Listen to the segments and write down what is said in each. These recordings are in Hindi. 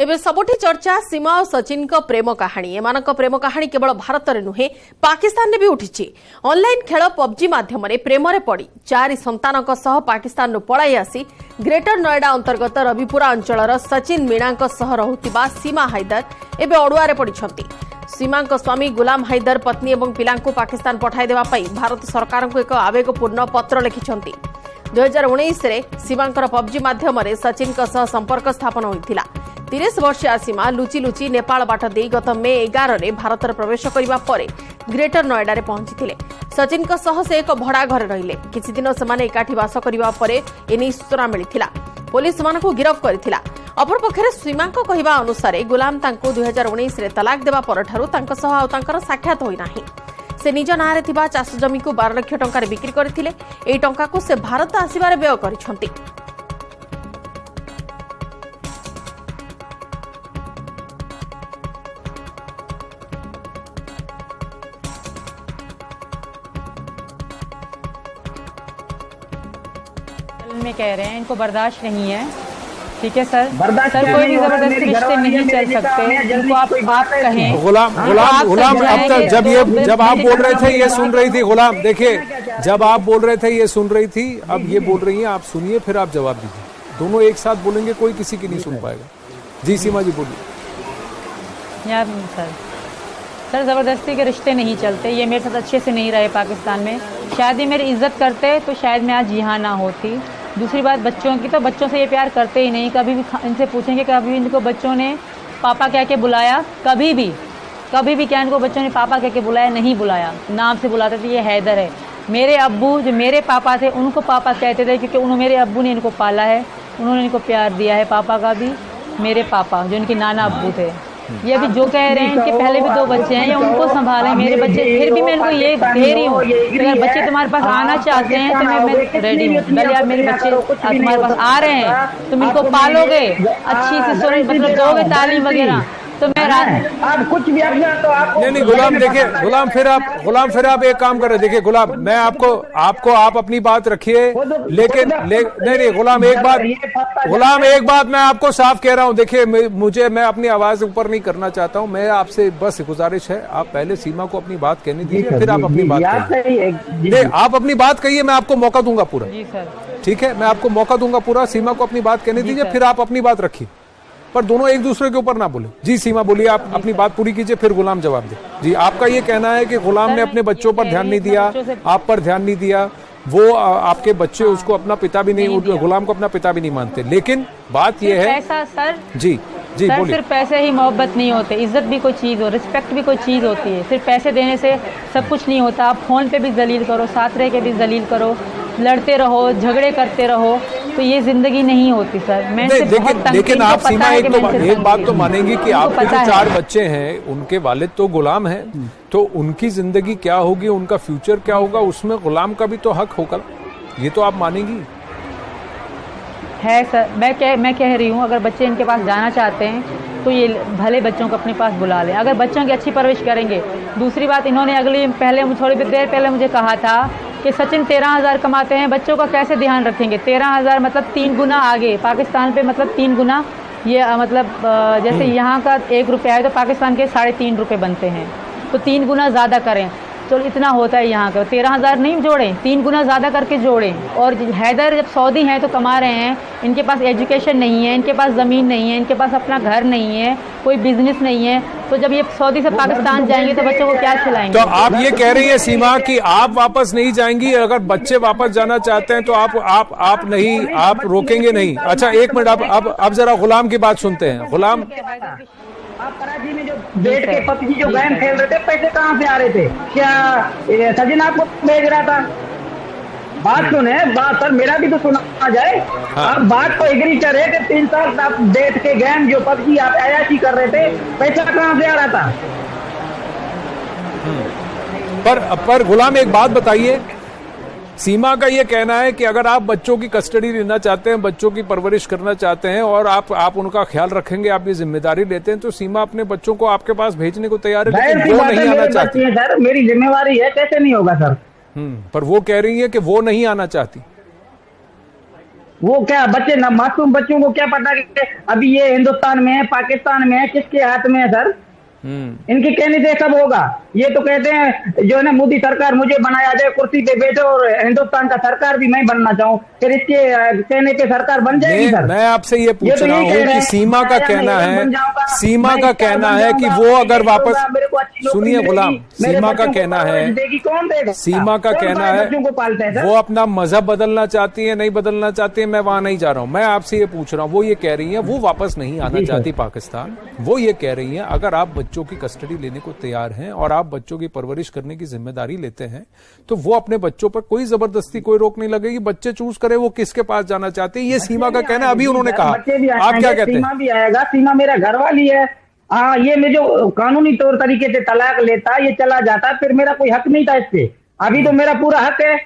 एबे सबुठी चर्चा सीमा और सचिन का प्रेम कहानी। एमानक प्रेम कहानी केवल भारत में नुहे पाकिस्तान में भी उठी। ऑनलाइन खेल पबजी माध्यम प्रेम रे पड़ी 4 संतान पाकिस्तान पलाई आसी ग्रेटर नोएडा अंतर्गत रविपुरा अंचल सचिन मीणा रहुतिबा सीमा हैदर एबे अड़ुआरे पड़िछंती। सीमा स्वामी गुलाम हैदर पत्नी और पिला पाकिस्तान पठाई देवा पई भारत सरकार को एक आवेगपूर्ण पत्र लिखिछंती। 2019 रे सीमांकर पबजी माध्यम सचिन संपर्क स्थापन होइथिला। 30 वर्षीय सीमा लुचि लुचि नेपाल बाट दे गत मे 11 रे भारत प्रवेश करबा परे ग्रेटर नोएडा रे पहुंचीथिले। सचिन से एक भड़ा घर रहिले। किछि दिन सेमाने एकाठी वास करबा परे एनी सूचना मिलिथिला। पुलिस सेमानकु गिरफ करथिला। अपरपक्षे सीमा कहवा अनुसार गुलाम तांको 2019 रे तलाक देवा परठारु तांको सह आ तांकर साक्षात होई नाही। से निज नारे थिबा चाष जमी को 12 लाख टंका बिक्री करथिले। एई टंका को से भारत आसीबारे व्यय करिसंती। में कह रहे हैं इनको बर्दाश्त नहीं है। ठीक है सर, सर कोई भी जबरदस्ती रिश्ते नहीं चल सकते। इनको आप कहें। गुलाम अब तक जब आप बोल रहे थे ये सुन रही थी। गुलाम देखिए, जब आप बोल रहे थे ये सुन रही थी, अब ये बोल रही हैं, आप सुनिए फिर आप जवाब दीजिए। दोनों एक साथ बोलेंगे, कोई किसी की नहीं सुन पाएगा। जी सीमा जी बोलिए। यार सर जबरदस्ती के रिश्ते नहीं चलते। ये मेरे साथ अच्छे से नहीं रहे पाकिस्तान में। शायद ये मेरी इज्जत करते तो शायद मैं आज यहाँ ना होती। दूसरी बात बच्चों की, तो बच्चों से ये प्यार करते ही नहीं। कभी भी इनसे पूछेंगे कभी इनको बच्चों ने पापा कह के बुलाया? कभी भी क्या इनको बच्चों ने पापा कह के बुलाया? नहीं बुलाया। नाम से बुलाते थे, ये हैदर है। मेरे अब्बू जो मेरे पापा थे उनको पापा कहते थे, क्योंकि उन्होंने मेरे अब्बू ने इनको पाला है, उन्होंने इनको प्यार दिया है। पापा का भी मेरे पापा जो इनके नाना अब्बू थे। ये भी जो कह रहे हैं इनके पहले भी 2 बच्चे हैं, ये उनको संभालें। मेरे बच्चे, फिर भी मैं इनको ये कह रही हूँ अगर बच्चे तुम्हारे पास आना चाहते हैं तो मैं रेडी हूँ। भले आप मेरे बच्चे तुम्हारे पास आ रहे हैं, तुम इनको पालोगे, अच्छी से मतलब दोगे तालीम वगैरह, तो मैं आप कुछ भी तो आप नहीं गुलाम देखिए, गुलाम फिर आप एक काम करें। देखिए गुलाम, मैं आपको आप अपनी बात रखिए, लेकिन नहीं गुलाम एक बात मैं आपको साफ कह रहा हूं। देखिए मैं अपनी आवाज ऊपर नहीं करना चाहता हूं। मैं आपसे बस गुजारिश है, आप पहले सीमा को अपनी बात कहने दीजिए, फिर आप अपनी बात कहिए। आप अपनी बात कहिए, मैं आपको मौका दूंगा पूरा। ठीक है, मैं आपको मौका दूंगा पूरा। सीमा को अपनी बात कहने दीजिए, फिर आप अपनी बात रखिए, पर दोनों एक दूसरे के ऊपर ना बोले। जी सीमा बोलिए, आप अपनी बात पूरी कीजिए, फिर गुलाम जवाब दे। जी आपका ये कहना है कि गुलाम ने अपने बच्चों पर ध्यान नहीं दिया, आप पर ध्यान नहीं दिया, वो आपके बच्चे उसको अपना पिता भी नहीं, गुलाम को अपना पिता भी नहीं मानते। लेकिन बात ये है सर, जी बोलिए। सिर्फ पैसे ही मोहब्बत नहीं होते, इज्जत भी कोई चीज़ हो, रिस्पेक्ट भी कोई चीज़ होती है। सिर्फ पैसे देने से सब कुछ नहीं होता। आप फोन पे भी जलील करो, साथ रह के भी जलील करो, लड़ते रहो, झगड़े करते रहो, तो ये जिंदगी नहीं होती सर। मैं लेकिन आप सीमा एक बात तो मानेंगी कि आपके जो 4 बच्चे हैं उनके वालिद तो गुलाम हैं, तो उनकी जिंदगी क्या होगी, उनका फ्यूचर क्या होगा, उसमें गुलाम का भी तो हक होगा। ये तो आप मानेंगी है सर। मैं कह रही हूँ अगर बच्चे इनके पास जाना चाहते हैं तो ये भले बच्चों को अपने पास बुला लें, अगर बच्चों की अच्छी परवरिश करेंगे। दूसरी बात, इन्होंने थोड़ी देर पहले मुझे कहा था कि सचिन 13,000 कमाते हैं, बच्चों का कैसे ध्यान रखेंगे? 13,000 मतलब 3 गुना आगे पाकिस्तान पे, मतलब 3 गुना। ये मतलब जैसे यहाँ का 1 रुपया है तो पाकिस्तान के 3.5 रुपये बनते हैं, तो 3 गुना ज़्यादा करें तो इतना होता है यहाँ का। 13,000 नहीं जोड़ें, 3 गुना ज़्यादा करके जोड़ें। और हैदर जब सऊदी हैं तो कमा रहे हैं, इनके पास एजुकेशन नहीं है, इनके पास ज़मीन नहीं है, इनके पास अपना घर नहीं है, कोई बिजनेस नहीं है, तो जब ये सऊदी से पाकिस्तान जाएंगे तो बच्चों को क्या खिलाएंगे? तो आप ये कह रही है सीमा कि आप वापस नहीं जाएंगी, अगर बच्चे वापस जाना चाहते हैं तो आप नहीं, आप रोकेंगे नहीं? अच्छा 1 मिनट, अब जरा गुलाम की बात सुनते हैं। गुलाम, आप कराची में जो बैठ के पबजी जो गेम खेल रहे थे, पैसे कहाँ से आ रहे थे? क्या सचिन आपको भेज रहा था? बात सुने, बात सर मेरा भी तो सुना जाए। हाँ। आप बात तो एग्री करे कि 3 साल आप बैठ के गेम जो पबजी आप अयाशी कर रहे थे, पैसा कहाँ से आ रहा था? पर गुलाम एक बात बताइए, सीमा का ये कहना है कि अगर आप बच्चों की कस्टडी लेना चाहते हैं, बच्चों की परवरिश करना चाहते हैं और आप उनका ख्याल रखेंगे, आप ये जिम्मेदारी लेते हैं, तो सीमा अपने बच्चों को आपके पास भेजने को तैयार है, लेकिन वो नहीं आना चाहती है। सर मेरी जिम्मेवारी है, कैसे नहीं होगा सर? पर वो कह रही है कि वो नहीं आना चाहती। वो क्या बच्चे ना, मासूम बच्चों को क्या पता कि अभी ये हिंदुस्तान में है, पाकिस्तान में है, किसके हाथ में है सर? इनके कहने से सब होगा। ये तो कहते हैं जो है ना, मोदी सरकार मुझे बनाया जाए, कुर्सी पे बैठो और हिंदुस्तान का सरकार भी मैं बनना चाहूँ, फिर इसके कहने पे सरकार बन जाएगी सर? मैं आपसे ये पूछ रहा हूँ कि सीमा का कहना है, सीमा का कहना है कि वो अगर वापस, सुनिए गुलाम, सीमा का कहना है, सीमा का कहना है वो अपना मजहब बदलना चाहती है, नहीं बदलना चाहती है, मैं वहां नहीं जा रहा हूं। मैं आपसे ये पूछ रहा हूँ, वो ये कह रही है वो वापस नहीं आना चाहती पाकिस्तान। वो ये कह रही है अगर आप बच्चों की कस्टडी लेने को तैयार हैं और आप बच्चों की परवरिश करने की जिम्मेदारी लेते हैं तो वो अपने बच्चों पर कोई जबरदस्ती, कोई रोक नहीं लगेगी, बच्चे चूज करे वो किसके पास जाना चाहते हैं। ये सीमा का कहना है, अभी उन्होंने कहा। आप क्या कहते हैं? सीमा भी आएगा, सीमा मेरा घर वाली है। हाँ, ये मैं जो कानूनी तौर तरीके से तलाक लेता, ये चला जाता, फिर मेरा कोई हक नहीं था इस पे। अभी तो मेरा पूरा हक है।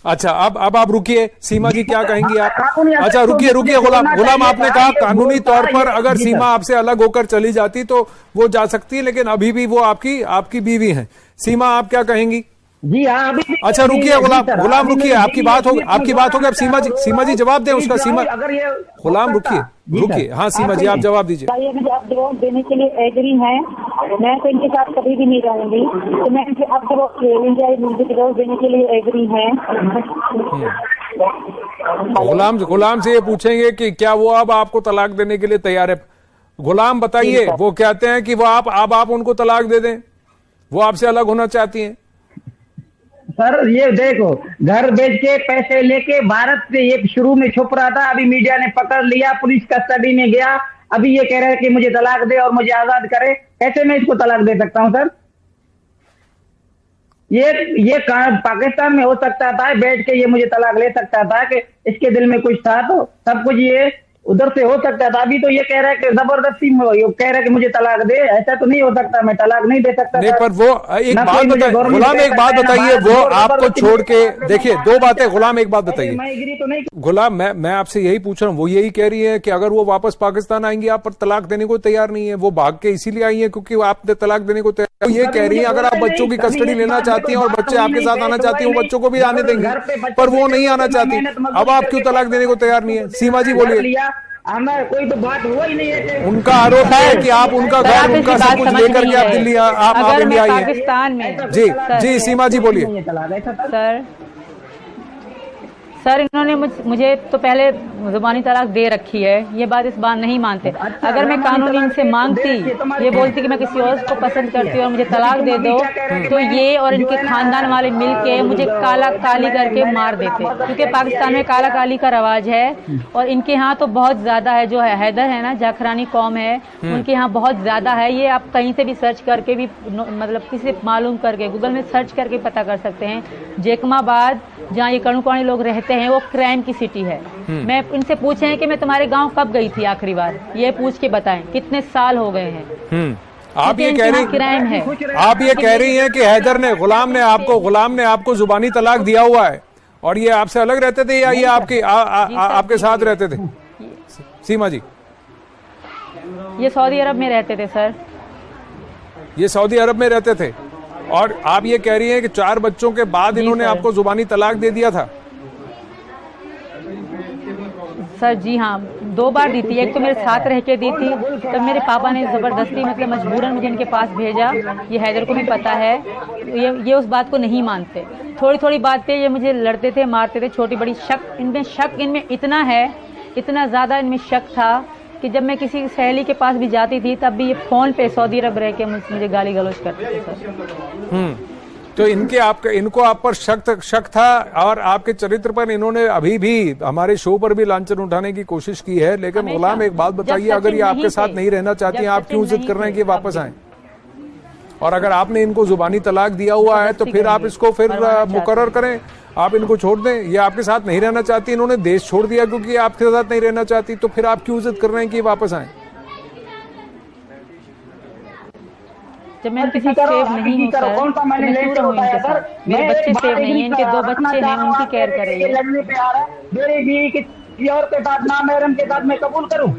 अच्छा, अब आप रुकिए, सीमा जी क्या कहेंगी आप? अच्छा रुकिए गुलाम, आपने कहा कानूनी तौर पर अगर सीमा आपसे अलग होकर चली जाती तो वो जा सकती है, लेकिन अभी भी वो आपकी बीवी हैं। सीमा, आप क्या कहेंगी? जी हाँ, अभी अच्छा रुकिए गुलाम रुकिए, आपकी बात होगी अब सीमा जी जवाब दें उसका। सीमा, गुलाम रुकिए, हाँ सीमा जी आप जवाब दीजिए। मुझे अब जवाब देने के लिए एग्री है, मैं तो इनके साथ कभी भी नहीं रहूंगी, तो मैं इनसे अब जवाब ले लूंगी, मुझे जवाब देने के लिए एग्री है। गुलाम से ये पूछेंगे कि क्या वो अब आपको तलाक देने के लिए तैयार है? गुलाम बताइए, वो कहते हैं कि वो आप उनको तलाक दे दें, वो आपसे अलग होना चाहती हैं। सर ये देखो, घर बेच के पैसे लेके भारत से ये शुरू में छुप रहा था, अभी मीडिया ने पकड़ लिया, पुलिस कस्टडी में गया, अभी ये कह रहे हैं कि मुझे तलाक दे और मुझे आजाद करे। कैसे मैं इसको तलाक दे सकता हूं सर? ये पाकिस्तान में हो सकता था, बैठ के ये मुझे तलाक ले सकता था कि इसके दिल में कुछ था, तो सब कुछ ये उधर से हो सकता था। अभी तो ये कह रहा है कि जबरदस्ती कह रहा है कि मुझे तलाक दे, ऐसा तो नहीं हो सकता, मैं तलाक नहीं दे सकता। नहीं, पर वो एक बात बताइए गुलाम, एक बात बताइए, वो आपको छोड़ के, देखिए दो बातें गुलाम, एक बात बताइए। मैं एग्री तो नहीं। गुलाम, मैं आपसे यही पूछ रहा हूँ, वो यही कह रही है कि अगर वो वापस पाकिस्तान आएंगी आप पर तलाक देने को तैयार नहीं है, वो भाग के इसीलिए आई है क्योंकि आपने तलाक देने को तैयार। वो ये कह रही है अगर आप बच्चों की कस्टडी लेना चाहती हैं और बच्चे आपके साथ आना चाहती हैं, वो बच्चों को भी आने देंगे, पर वो नहीं आना चाहती। अब आप क्यों तलाक देने को तैयार नहीं है? सीमा जी बोलिए। कोई तो बात हुआ ही नहीं है। उनका आरोप है कि आप उनका घर, उनका सब कुछ लेकर के आप दिल्ली आप इंडिया आई हैं। पाकिस्तान में जी सीमा जी बोलिए। सर इन्होंने मुझे तो पहले जुबानी तलाक दे रखी है, ये बात इस बात नहीं मानते। अगर मैं कानूनी इनसे मांगती, ये बोलती कि मैं किसी और को पसंद करती हूँ और मुझे तलाक दे दो, तो ये और इनके खानदान वाले मिलके मुझे काला काली करके मार देते, क्योंकि पाकिस्तान में काला काली का रवाज है और इनके यहाँ तो बहुत ज्यादा है। जो हैदर है ना, जाखरानी कौम है, उनके यहाँ बहुत ज्यादा है। ये आप कहीं से भी सर्च करके भी, मतलब किसी मालूम करके गूगल में सर्च करके पता कर सकते हैं। जेकमाबाद जहाँ ये कणुकाणी लोग रहते हैं वो क्राइम की सिटी है। मैं इनसे पूछे कि मैं तुम्हारे गांव कब गई थी आखिरी बार, ये पूछ के बताएं, कितने साल हो गए हैं। आप ये कह रही, क्राइम है, आप ये कह रही हैं कि हैदर ने, गुलाम ने आपको जुबानी तलाक दिया हुआ है और ये आपसे अलग रहते थे या ये आपके साथ रहते थे? सीमा जी, ये सऊदी अरब में रहते थे सर। ये सऊदी अरब में रहते थे और आप ये कह रही हैं कि 4 बच्चों के बाद इन्होंने आपको जुबानी तलाक दे दिया था? सर जी हाँ, 2 बार दी थी। एक तो मेरे साथ रह के दी थी, तब मेरे पापा ने जबरदस्ती, मतलब मजबूरन मुझे इनके पास भेजा। ये हैदर को भी पता है, ये उस बात को नहीं मानते। थोड़ी थोड़ी बात पे ये मुझे लड़ते थे, मारते थे, छोटी बड़ी शक इनमें इतना है, इतना ज्यादा इनमें शक था कि जब मैं किसी सहेली के पास भी जाती थी तब भी ये फोन पे सऊदी अरब रह के मुझे गाली गलौज करते थे सर। तो इनको आप पर शक था और आपके चरित्र पर इन्होंने अभी भी हमारे शो पर भी लांछन उठाने की कोशिश की है। लेकिन गुलाम एक बात बताइए, अगर ये आपके साथ नहीं रहना चाहती हैं, आप क्यों जिद कर रहे हैं कि वापस आए? और अगर आपने इनको जुबानी तलाक दिया हुआ है तो फिर आप इसको फिर मुकर्रर करें, आप इनको छोड़ दें। ये आपके साथ नहीं रहना चाहती, इन्होंने देश छोड़ दिया क्योंकि आपके साथ नहीं रहना चाहती, तो फिर आप क्यों जिद कर रहे हैं कि वापस आए? जब मैं इनके साथ सेव नहीं हूँ सर, तो मैं क्यों रहूँ इनके साथ? मेरे बच्चे सेव नहीं है, इनके 2 बच्चे हैं, उनकी केयर कर रही है। मेरी बीवी किसी और के साथ, ना महरम के साथ मैं कबूल करूँ?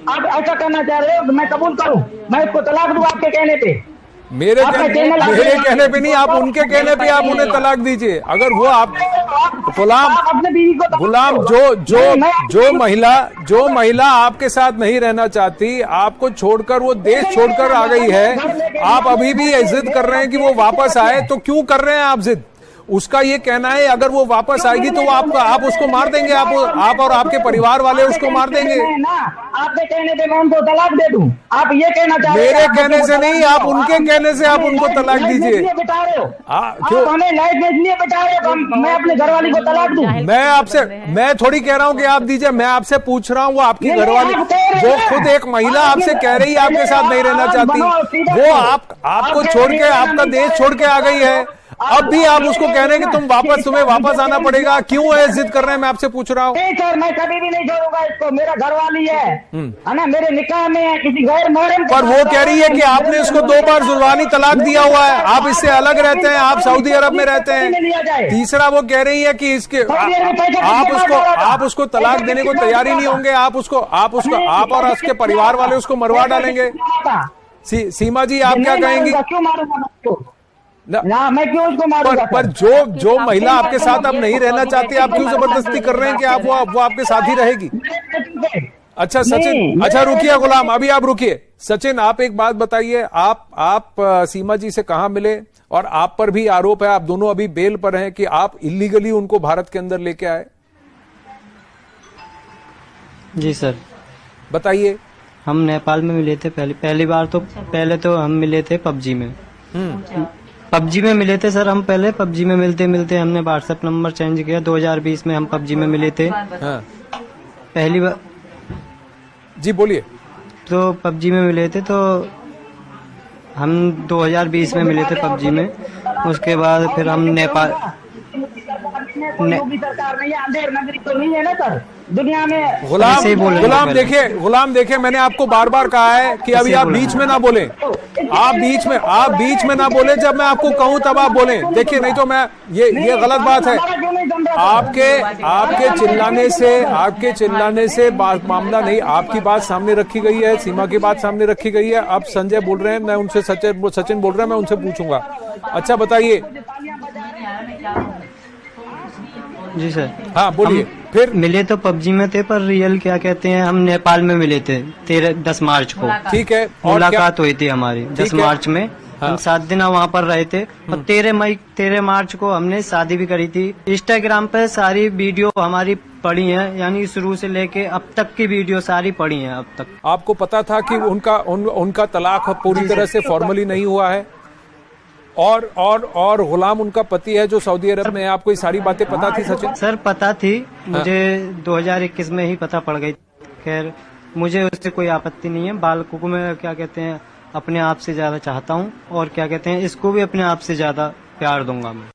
आप ऐसा करना चाह रहे हो? मैं कबूल करूँ? मैं इसको तलाक दूँ आपके कहने पे? मेरे कहने पे नहीं, आप उनके कहने पे आप उन्हें तलाक दीजिए। अगर वो आप अपने बीवी को गुलाम जो महिला आपके साथ नहीं रहना चाहती, आपको छोड़कर वो देश छोड़कर आ गई है, आप अभी भी जिद कर रहे हैं कि वो वापस आए, तो क्यों कर रहे हैं आप जिद? उसका ये कहना है अगर वो वापस आएगी तो आप उसको मार देंगे, आप और आपके परिवार वाले उसको मार देंगे। आपके कहने पे मैं उनको तलाक दे दूं, आप ये कहना चाह रहे हैं? मेरे कहने से नहीं, आप उनके कहने से आप उनको तलाक दीजिए। बिठा रहे हो क्यों? आप हमें लाइफ में इसलिए बिठा रहे हो, मैं अपने घरवाली को तलाक दूं? मैं थोड़ी कह रहा हूँ कि आप दीजिए, मैं आपसे पूछ रहा हूँ, वो आपकी घरवाली, वो खुद एक महिला आपसे कह रही है आपके साथ नहीं रहना चाहती, वो आपको छोड़ के, आपका देश छोड़ के आ गई है, अब भी आप उसको कह रहे हैं कि तुम्हें वापस आना पड़ेगा, क्यों है जिद कर रहे हैं? मैं आपसे पूछ रहा हूँ। नहीं सर, मैं कभी भी नहीं छोड़ूंगा इसको, मेरा घरवाली है ना, मेरे निकाह में है, किसी गैर महरम पर वो कह रही है कि आपने इसको 2 बार जुर्मानी तलाक दिया हुआ है, आप इससे अलग रहते हैं, आप सऊदी अरब में रहते हैं। तीसरा वो कह रही है कि इसके आप उसको तलाक देने को तैयार ही नहीं होंगे, आप और उसके परिवार वाले उसको मरवा डालेंगे। सीमा जी, आप क्या कहेंगी? क्यों मारूंगा ना, मैं क्यों उसको मारूंगा? पर जो महिला आपके साथ अब नहीं रहना चाहती, आप क्यों जबरदस्ती कर रहे हैं कि आप वो आपके साथ ही रहेगी? अच्छा सचिन, अच्छा रुकिए गुलाम, अभी आप रुकिए। सचिन, आप एक बात बताइए, आप सीमा जी से कहाँ मिले? और आप पर भी आरोप है, आप दोनों अभी बेल पर हैं, कि आप इलीगली उनको भारत के अंदर लेके आए। जी सर, बताइए। हम नेपाल में मिले थे पहली बार, तो पहले तो हम मिले थे पबजी में। पबजी में मिले थे सर, हम पहले पबजी में मिलते हमने व्हाट्सएप नंबर चेंज किया। 2020 में हम पबजी में मिले थे। हाँ। पहली बार। जी बोलिए। तो पबजी में मिले थे, तो हम 2020 में मिले थे पबजी में। उसके बाद फिर हम नेपाल सरकार नहीं है, अंधेर नगरी तो नहीं है ना सर दुनिया में। गुलाम देखिए, मैंने आपको बार बार कहा है कि अभी आप बीच में ना बोले, आप बीच में ना बोले, जब मैं आपको कहूं तब आप बोले। देखिए, नहीं तो मैं ये गलत बात है। आपके चिल्लाने से मामला नहीं, आपकी बात सामने रखी गई है, सीमा की बात सामने रखी गई है। अब संजय बोल रहे हैं, मैं उनसे सचिन बोल रहे हैं, मैं उनसे पूछूंगा। अच्छा बताइए। जी सर। हाँ बोलिए। फिर मिले तो पबजी में थे, पर रियल क्या कहते हैं, हम नेपाल में मिले थे 10 मार्च को। ठीक है। मुलाकात हुई थी हमारी 10 मार्च में। हाँ। हम 7 दिन वहाँ पर रहे थे, और 13 मार्च को हमने शादी भी करी थी। इंस्टाग्राम पे सारी वीडियो हमारी पड़ी हैं, यानी शुरू से लेके अब तक की वीडियो सारी पड़ी हैं अब तक। आपको पता था कि उनका तलाक पूरी तरह से फॉर्मली नहीं हुआ है? और गुलाम उनका पति है जो सऊदी अरब में है, आपको ये सारी बातें पता थी सचिन? सर पता थी मुझे, 2021 में ही पता पड़ गई। खैर मुझे उससे कोई आपत्ति नहीं है। बालकों को मैं क्या कहते हैं अपने आप से ज्यादा चाहता हूँ, और क्या कहते हैं इसको भी अपने आप से ज्यादा प्यार दूंगा मैं।